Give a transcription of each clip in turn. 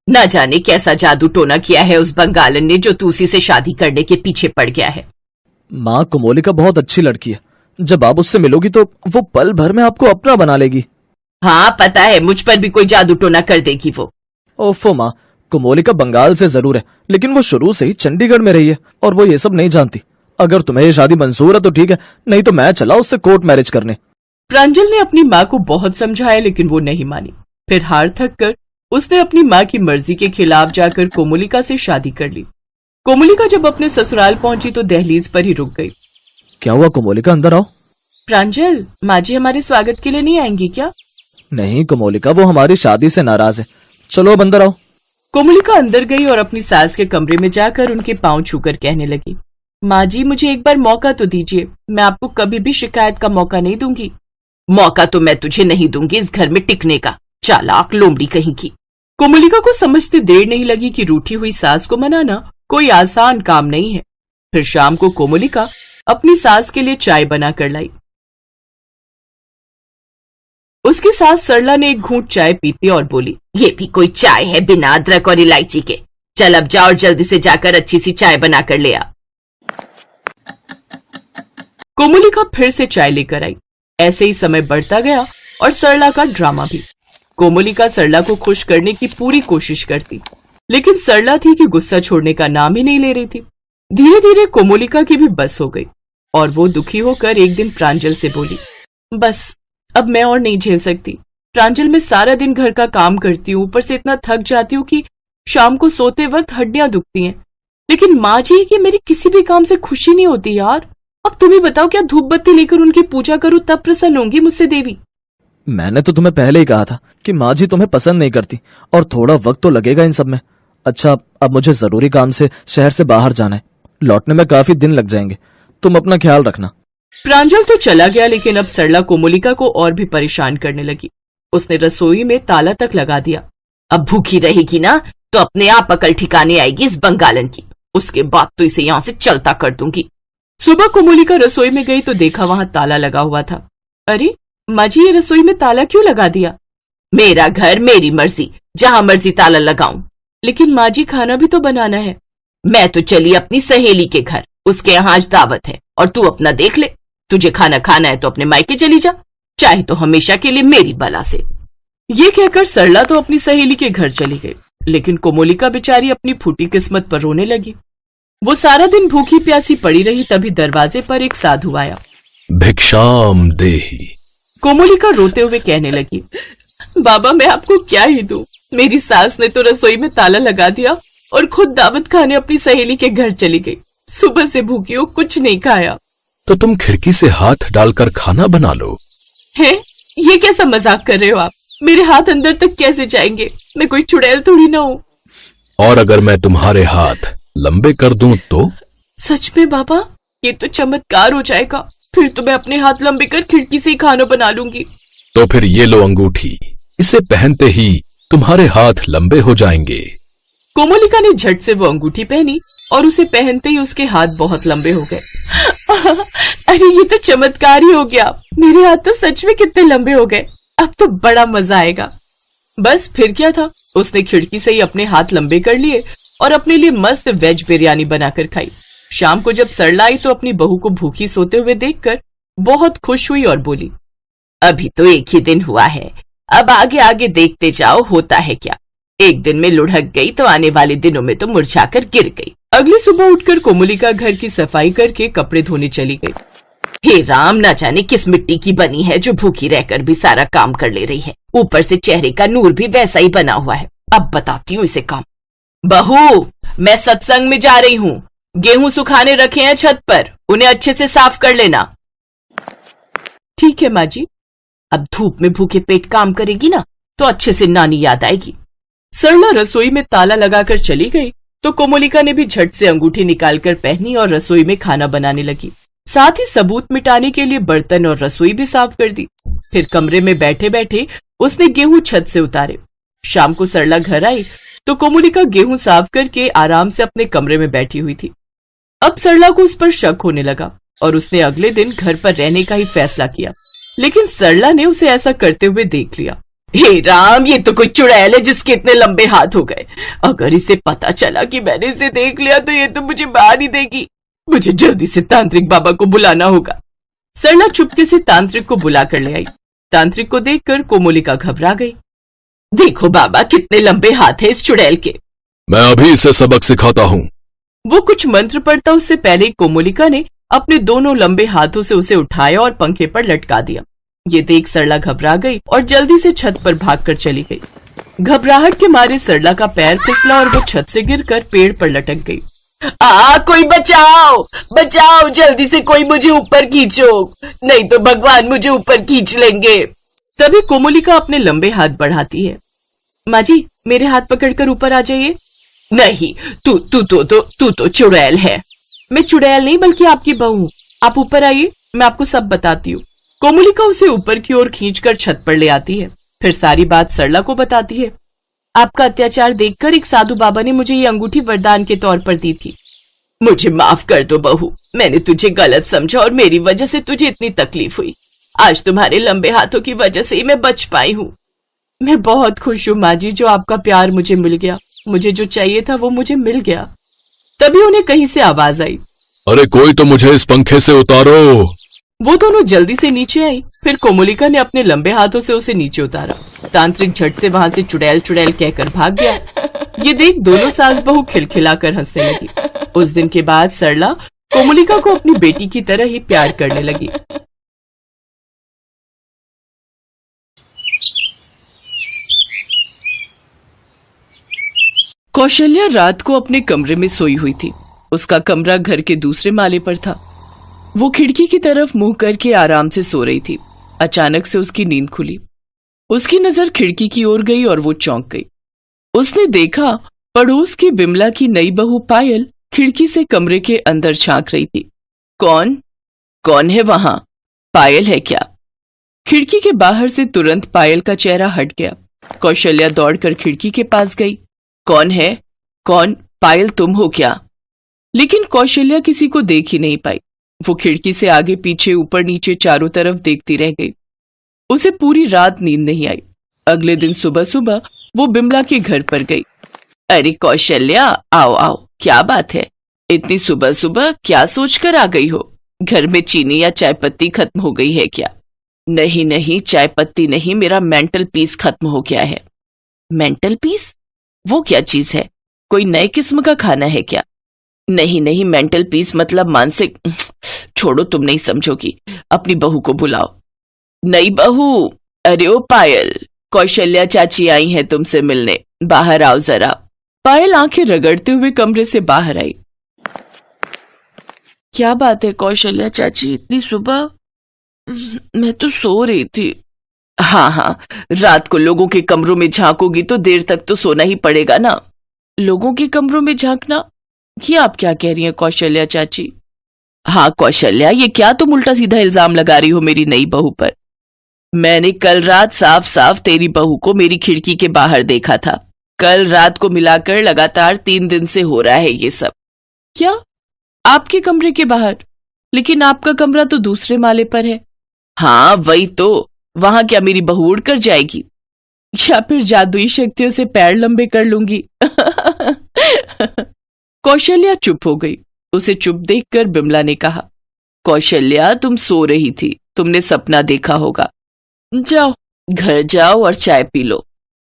न जाने कैसा जादू टोना किया है उस बंगालन ने जो तू उसी से शादी करने के पीछे पड़ गया है। माँ, कोमोलिका बहुत अच्छी लड़की है। जब आप उससे मिलोगी तो वो पल भर में आपको अपना बना लेगी। हाँ पता है, मुझ पर भी कोई जादू टोना कर देगी वो। ओफो माँ, कोमोलिका बंगाल से जरूर है, लेकिन वो शुरू से ही चंडीगढ़ में रही है और वो ये सब नहीं जानती। अगर तुम्हें ये शादी मंजूर है तो ठीक है, नहीं तो मैं चला उससे कोर्ट मैरिज करने। प्रांजल ने अपनी माँ को बहुत समझाया लेकिन वो नहीं मानी। फिर हार थक कर उसने अपनी माँ की मर्जी के खिलाफ जाकर कोमोलिका से शादी कर ली। कोमोलिका जब अपने ससुराल पहुंची तो दहलीज पर ही रुक गई। क्या हुआ कोमोलिका, अंदर आओ। प्रांजल, माँ जी हमारे स्वागत के लिए नहीं आएंगी क्या? नहीं कोमोलिका, वो हमारी शादी से नाराज है। चलो अब अंदर आओ। कोमोलिका अंदर गई और अपनी सास के कमरे में जाकर उनके पांव छूकर कहने लगी, माँ जी मुझे एक बार मौका तो दीजिए, मैं आपको कभी भी शिकायत का मौका नहीं दूंगी। मौका तो मैं तुझे नहीं दूंगी इस घर में टिकने का, चालाक लोमड़ी कहीं की। कोमोलिका को समझते देर नहीं लगी कि रूठी हुई सास को मनाना कोई आसान काम नहीं है। फिर शाम को कोमोलिका अपनी सास के लिए चाय बना कर लाई। उसकी सास सरला ने एक घूंट चाय पीती और बोली, ये भी कोई चाय है बिना अदरक और इलायची के? चल अब जा और जल्दी से जाकर अच्छी सी चाय बना कर ले आ। कोमोलिका फिर से चाय लेकर आई। ऐसे ही समय बढ़ता गया और सरला का ड्रामा भी। कोमोलिका सरला को खुश करने की पूरी कोशिश करती, लेकिन सरला थी कि गुस्सा छोड़ने का नाम ही नहीं ले रही थी। धीरे धीरे कोमोलिका की भी बस हो गई और वो दुखी होकर एक दिन प्रांजल से बोली, बस अब मैं और नहीं झेल सकती। प्रांजल, मैं सारा दिन घर का काम करती हूँ, ऊपर से इतना थक जाती हूँ कि शाम को सोते वक्त हड्डियां दुखती हैं। लेकिन माँ जी की मेरी किसी भी काम से खुशी नहीं होती यार। अब तुम ही बताओ, क्या धूप बत्ती लेकर उनकी पूजा करूँ तब प्रसन्न होंगी मुझसे देवी? मैंने तो तुम्हें पहले ही कहा था कि माँ जी तुम्हें पसंद नहीं करती और थोड़ा वक्त तो लगेगा इन सब में। अच्छा, अब मुझे जरूरी काम से शहर से बाहर जाना है, लौटने में काफी दिन लग जाएंगे। तुम अपना ख्याल रखना। प्रांजल तो चला गया, लेकिन अब सरला कोमोलिका को और भी परेशान करने लगी। उसने रसोई में ताला तक लगा दिया। अब भूखी रहेगी ना तो अपने आप अकल ठिकाने आएगी इस बंगालन की, उसके बाद तो इसे यहाँ से चलता कर दूंगी। सुबह कोमोलिका रसोई में गई तो देखा वहां ताला लगा हुआ था। अरे माँ जी, ये रसोई में ताला क्यों लगा दिया? मेरा घर मेरी मर्जी, जहां मर्जी ताला लगाऊं। लेकिन माँ जी खाना भी तो बनाना है। मैं तो चली अपनी सहेली के घर, उसके यहाँ आज दावत है और तू अपना देख ले। तुझे खाना खाना है तो अपने मायके चली जा, चाहे तो हमेशा के लिए मेरी बला से। ये कहकर सरला तो अपनी सहेली के घर चली गई, लेकिन कोमोलिका बेचारी अपनी फूटी किस्मत पर रोने लगी। वो सारा दिन भूखी प्यासी पड़ी रही, तभी दरवाजे पर एक साधु आया। भिक्षाम देहि। कोमोलिका रोते हुए कहने लगी, बाबा मैं आपको क्या ही दूं, मेरी सास ने तो रसोई में ताला लगा दिया और खुद दावत खाने अपनी सहेली के घर चली गई। सुबह से भूखी हो, कुछ नहीं खाया। तो तुम खिड़की से हाथ डालकर खाना बना लो। है, ये कैसा मजाक कर रहे हो आप? मेरे हाथ अंदर तक कैसे जाएंगे? मैं कोई चुड़ैल थोड़ी ना हूँ। और अगर मैं तुम्हारे हाथ लंबे कर दूं तो? सच में बाबा, ये तो चमत्कार हो जाएगा। फिर तो मैं अपने हाथ लंबे कर खिड़की से ही खाना बना लूंगी। तो फिर ये लो अंगूठी, इसे पहनते ही तुम्हारे हाथ लंबे हो जाएंगे। कोमोलिका ने झट से वो अंगूठी पहनी और उसे पहनते ही उसके हाथ बहुत लंबे हो गए। अरे ये तो चमत्कार ही हो गया, मेरे हाथ तो सच में कितने लंबे हो गए। अब तो बड़ा मजा आएगा। बस फिर क्या था, उसने खिड़की से ही अपने हाथ लंबे कर लिए और अपने लिए मस्त वेज बिरयानी बनाकर खाई। शाम को जब सरला आई तो अपनी बहू को भूखी सोते हुए देखकर बहुत खुश हुई और बोली, अभी तो एक ही दिन हुआ है, अब आगे आगे देखते जाओ होता है क्या। एक दिन में लुढ़क गई तो आने वाले दिनों में तो मुरझाकर गिर गई। अगली सुबह उठकर कोमोलिका घर की सफाई करके कपड़े धोने चली गई। हे राम, न जाने किस मिट्टी की बनी है जो भूखी रहकर भी सारा काम कर ले रही है। ऊपर से चेहरे का नूर भी वैसा ही बना हुआ है। अब बताती हूँ इसे काम। बहू, मैं सत्संग में जा रही हूँ, गेहूं सुखाने रखे हैं छत पर, उन्हें अच्छे से साफ कर लेना। ठीक है माँ जी। अब धूप में भूखे पेट काम करेगी ना तो अच्छे से नानी याद आएगी। सरला रसोई में ताला लगाकर चली गई तो कोमोलिका ने भी झट से अंगूठी निकालकर पहनी और रसोई में खाना बनाने लगी। साथ ही सबूत मिटाने के लिए बर्तन और रसोई भी साफ कर दी। फिर कमरे में बैठे बैठे उसने गेहूं छत से उतारे। शाम को सरला घर आई तो कोमोलिका गेहूं साफ करके आराम से अपने कमरे में बैठी हुई थी। अब सरला को उस पर शक होने लगा और उसने अगले दिन घर पर रहने का ही फैसला किया, लेकिन सरला ने उसे ऐसा करते हुए देख लिया हे राम, ये तो कोई चुड़ैल है जिसके इतने लंबे हाथ हो गए। अगर इसे पता चला कि मैंने इसे देख लिया तो ये तो मुझे मार ही देगी। मुझे जल्दी से तांत्रिक बाबा को बुलाना होगा। सरला चुपके से तांत्रिक को बुला कर ले आई। तांत्रिक को देखकर कोमोलिका घबरा गई। देखो बाबा, कितने लंबे हाथ है इस चुड़ैल के। मैं अभी इसे सबक सिखाता हूँ। वो कुछ मंत्र पढ़ता उससे पहले ही कोमोलिका ने अपने दोनों लंबे हाथों से उसे उठाया और पंखे पर लटका दिया। ये देख सरला घबरा गई और जल्दी से छत पर भागकर चली गई। घबराहट के मारे सरला का पैर फिसला और वो छत से गिरकर पेड़ पर लटक गई। कोई बचाओ, बचाओ, जल्दी से कोई मुझे ऊपर खींचो, नहीं तो भगवान मुझे ऊपर खींच लेंगे। तभी कोमोलिका अपने लंबे हाथ बढ़ाती है। माँ जी, मेरे हाथ पकड़कर ऊपर आ जाइए। नहीं, तू तो चुड़ैल है। मैं चुड़ैल नहीं बल्कि आपकी बहू हूँ। आप ऊपर आइए, मैं आपको सब बताती हूँ। कोमोलिका उसे ऊपर की ओर खींचकर छत पर ले आती है। फिर सारी बात सरला को बताती है। आपका अत्याचार देखकर एक साधु बाबा ने मुझे ये अंगूठी वरदान के तौर पर दी थी। मुझे माफ कर दो बहू, मैंने तुझे गलत समझा और मेरी वजह से तुझे इतनी तकलीफ हुई। आज तुम्हारे लंबे हाथों की वजह से ही मैं बच पाई हूँ। मैं बहुत खुश हूँ माँ जी, जो आपका प्यार मुझे मिल गया। मुझे जो चाहिए था वो मुझे मिल गया। तभी उन्हें कहीं से आवाज आई। अरे कोई तो मुझे इस पंखे से उतारो। वो दोनों जल्दी से नीचे आई। फिर कोमोलिका ने अपने लंबे हाथों से उसे नीचे उतारा। तांत्रिक झट से वहां से चुड़ैल चुड़ैल कहकर भाग गया। ये देख दोनों सास बहू खिलखिलाकर हंसने लगी। उस दिन के बाद सरला कोमोलिका को अपनी बेटी की तरह ही प्यार करने लगी। कौशल्या रात को अपने कमरे में सोई हुई थी। उसका कमरा घर के दूसरे माले पर था। वो खिड़की की तरफ मुंह करके आराम से सो रही थी। अचानक से उसकी नींद खुली। उसकी नजर खिड़की की ओर गई और वो चौंक गई। उसने देखा पड़ोस की बिमला की नई बहू पायल खिड़की से कमरे के अंदर झांक रही थी। कौन है वहां? पायल है क्या? खिड़की के बाहर से तुरंत पायल का चेहरा हट गया। कौशल्या दौड़कर खिड़की के पास गई। कौन है? कौन? पायल तुम हो क्या? लेकिन कौशल्या किसी को देख ही नहीं पाई। वो खिड़की से आगे पीछे ऊपर नीचे चारों तरफ देखती रह गई। उसे पूरी रात नींद नहीं आई। अगले दिन सुबह सुबह वो बिमला के घर पर गई। अरे कौशल्या, आओ आओ, क्या बात है? इतनी सुबह सुबह क्या सोचकर आ गई हो? घर में चीनी या चाय पत्ती खत्म हो गई है क्या? नहीं नहीं, चाय पत्ती नहीं, मेरा मेंटल पीस खत्म हो गया है। Mental peace? वो क्या चीज है? कोई नए किस्म का खाना है क्या? नहीं नहीं, मेंटल पीस मतलब मानसिक। छोड़ो, तुम नहीं समझोगी। अपनी बहू को बुलाओ। नई बहू? अरे ओ पायल, कौशल्या चाची आई हैं तुमसे मिलने, बाहर आओ जरा। पायल आंखें रगड़ते हुए कमरे से बाहर आई। क्या बात है कौशल्या चाची, इतनी सुबह? मैं तो सो रही थी। हाँ, रात को लोगों के कमरों में झांकोगी तो देर तक तो सोना ही पड़ेगा ना। लोगों के कमरों में झांकना? ये आप क्या कह रही हैं कौशल्या चाची? हाँ कौशल्या, ये क्या तुम उल्टा सीधा इल्जाम लगा रही हो मेरी नई बहू पर? मैंने कल रात साफ साफ तेरी बहू को मेरी खिड़की के बाहर देखा था। कल रात को मिलाकर लगातार 3 दिन से हो रहा है ये सब। क्या? आपके कमरे के बाहर? लेकिन आपका कमरा तो दूसरे माले पर है। हाँ वही तो, वहां क्या मेरी बहू उड़ कर जाएगी? या फिर जादुई शक्तियों से पैर लंबे कर लूंगी। कौशल्या चुप हो गई। उसे चुप देखकर बिमला ने कहा, कौशल्या तुम सो रही थी, तुमने सपना देखा होगा। जाओ घर जाओ और चाय पी लो।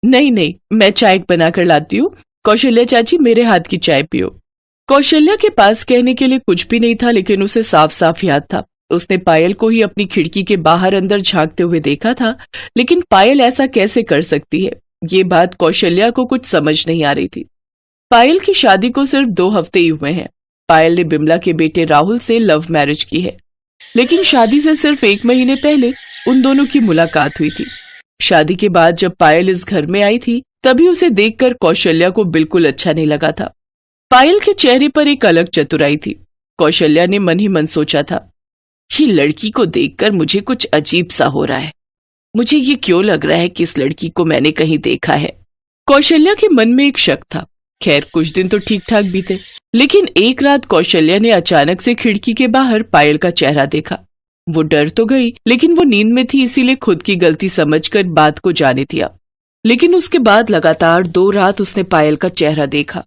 नहीं नहीं, मैं चाय बनाकर लाती हूँ। कौशल्या चाची, मेरे हाथ की चाय पियो। कौशल्या के पास कहने के लिए कुछ भी नहीं था, लेकिन उसे साफ साफ याद था। उसने पायल को ही अपनी खिड़की के बाहर अंदर झांकते हुए देखा था, लेकिन पायल ऐसा कैसे कर सकती है? ये बात कौशल्या को कुछ समझ नहीं आ रही थी। पायल की शादी को सिर्फ 2 हफ्ते ही हुए हैं। पायल ने बिमला के बेटे राहुल से लव मैरिज की है, लेकिन शादी से सिर्फ 1 महीने पहले उन दोनों की मुलाकात हुई थी। शादी के बाद जब पायल इस घर में आई थी, तभी उसे देखकर कौशल्या को बिल्कुल अच्छा नहीं लगा था। पायल के चेहरे पर एक अलग चतुराई थी। कौशल्या ने मन ही मन सोचा था, ये लड़की को देखकर मुझे कुछ अजीब सा हो रहा है। मुझे ये क्यों लग रहा है कि इस लड़की को मैंने कहीं देखा है। कौशल्या के मन में एक शक था। खैर कुछ दिन तो ठीक ठाक बीते, लेकिन एक रात कौशल्या ने अचानक से खिड़की के बाहर पायल का चेहरा देखा। वो डर तो गई, लेकिन वो नींद में थी, इसीलिए खुद की गलती समझकर बात को जाने दिया। लेकिन उसके बाद लगातार 2 रात उसने पायल का चेहरा देखा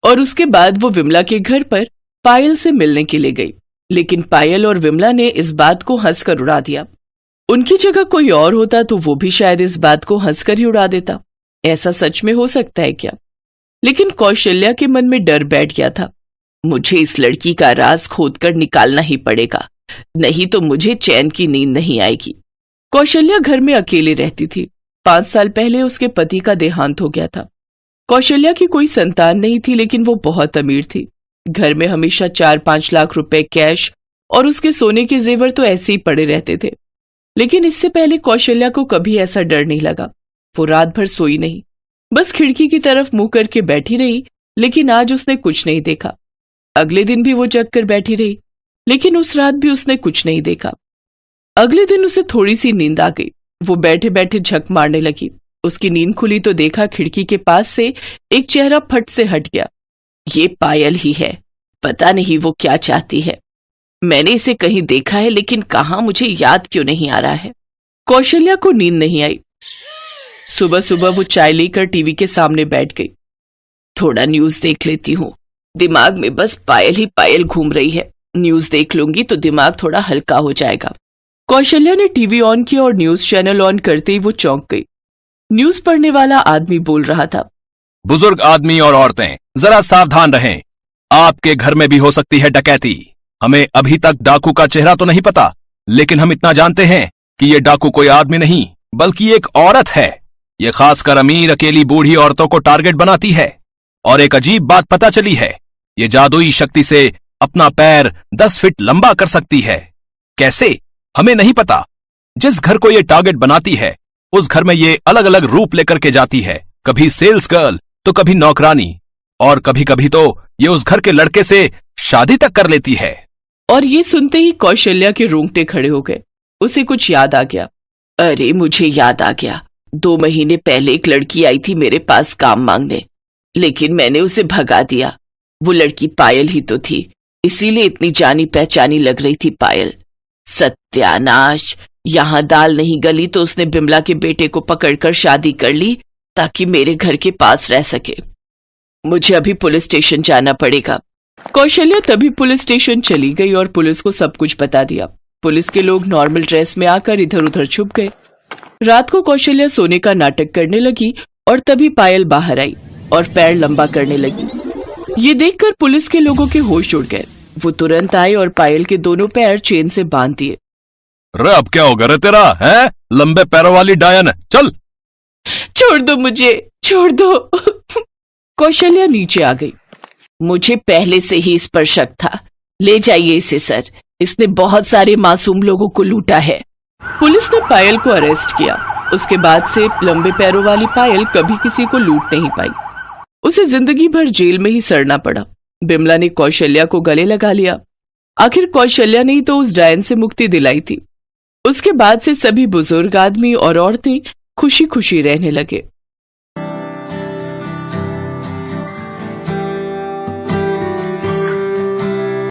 और उसके बाद वो विमला के घर पर पायल से मिलने के लिए गई। लेकिन पायल और विमला ने इस बात को हंसकर उड़ा दिया। उनकी जगह कोई और होता तो वो भी शायद इस बात को हंसकर ही उड़ा देता। ऐसा सच में हो सकता है क्या? लेकिन कौशल्या के मन में डर बैठ गया था। मुझे इस लड़की का राज खोदकर निकालना ही पड़ेगा, नहीं तो मुझे चैन की नींद नहीं आएगी। कौशल्या घर में अकेले रहती थी। 5 साल पहले उसके पति का देहांत हो गया था। कौशल्या की कोई संतान नहीं थी, लेकिन वो बहुत अमीर थी। घर में हमेशा 4-5 लाख रुपए कैश और उसके सोने के जेवर तो ऐसे ही पड़े रहते थे। लेकिन इससे पहले कौशल्या को कभी ऐसा डर नहीं लगा। वो रात भर सोई नहीं, बस खिड़की की तरफ मुंह करके बैठी रही, लेकिन आज उसने कुछ नहीं देखा। अगले दिन भी वो जग कर बैठी रही, लेकिन उस रात भी उसने कुछ नहीं देखा। अगले दिन उसे थोड़ी सी नींद आ गई। वो बैठे बैठे झक मारने लगी। उसकी नींद खुली तो देखा खिड़की के पास से एक चेहरा फट से हट गया। ये पायल ही है। पता नहीं वो क्या चाहती है। मैंने इसे कहीं देखा है, लेकिन कहाँ, मुझे याद क्यों नहीं आ रहा है। कौशल्या को नींद नहीं आई। सुबह सुबह वो चाय लेकर टीवी के सामने बैठ गई। थोड़ा न्यूज देख लेती हूँ, दिमाग में बस पायल ही पायल घूम रही है। न्यूज देख लूंगी तो दिमाग थोड़ा हल्का हो जाएगा। कौशल्या ने टीवी ऑन किया और न्यूज चैनल ऑन करते ही वो चौंक गई। न्यूज पढ़ने वाला आदमी बोल रहा था, बुजुर्ग आदमी और औरतें जरा सावधान रहें, आपके घर में भी हो सकती है डकैती। हमें अभी तक डाकू का चेहरा तो नहीं पता, लेकिन हम इतना जानते हैं कि ये डाकू कोई आदमी नहीं बल्कि एक औरत है। ये खासकर अमीर अकेली बूढ़ी औरतों को टारगेट बनाती है। और एक अजीब बात पता चली है, ये जादुई शक्ति से अपना पैर 10 फीट लंबा कर सकती है। कैसे, हमें नहीं पता। जिस घर को ये टारगेट बनाती है उस घर में ये अलग अलग रूप लेकर के जाती है। कभी सेल्स गर्ल तो कभी नौकरानी, और कभी कभी तो ये उस घर के लड़के से शादी तक कर लेती है। और ये सुनते ही कौशल्या के रोंगटे खड़े हो गए। उसे कुछ याद आ गया। अरे मुझे याद आ गया, 2 महीने पहले एक लड़की आई थी मेरे पास काम मांगने, लेकिन मैंने उसे भगा दिया। वो लड़की पायल ही तो थी, इसीलिए इतनी जानी पहचानी लग रही थी पायल। सत्यानाश, यहाँ दाल नहीं गली तो उसने बिमला के बेटे को पकड़कर शादी कर ली ताकि मेरे घर के पास रह सके। मुझे अभी पुलिस स्टेशन जाना पड़ेगा। कौशल्या तभी पुलिस स्टेशन चली गई और पुलिस को सब कुछ बता दिया। पुलिस के लोग नॉर्मल ड्रेस में आकर इधर उधर छुप गए। रात को कौशल्या सोने का नाटक करने लगी और तभी पायल बाहर आई और पैर लंबा करने लगी। ये देखकर पुलिस के लोगों के होश उड़ गए। वो तुरंत आए और पायल के दोनों पैर चेन से बांध दिए। रे अब क्या होगा रे तेरा, है लंबे पैरों वाली डायन, चल। छोड़ दो मुझे, छोड़ दो। कौशल्या नीचे आ गई। मुझे पहले से ही इस पर शक था। ले जाइए इसे सर, इसने बहुत सारे मासूम लोगों को लूटा है। पुलिस ने पायल को अरेस्ट किया। उसके बाद से लंबे पैरों वाली पायल कभी किसी को लूट नहीं पाई। उसे जिंदगी भर जेल में ही सड़ना पड़ा। बिमला ने कौशल्या को गले लगा लिया। आखिर कौशल्या ने ही तो उस डायन से मुक्ति दिलाई थी। उसके बाद से सभी बुजुर्ग आदमी और औरतें खुशी खुशी रहने लगे।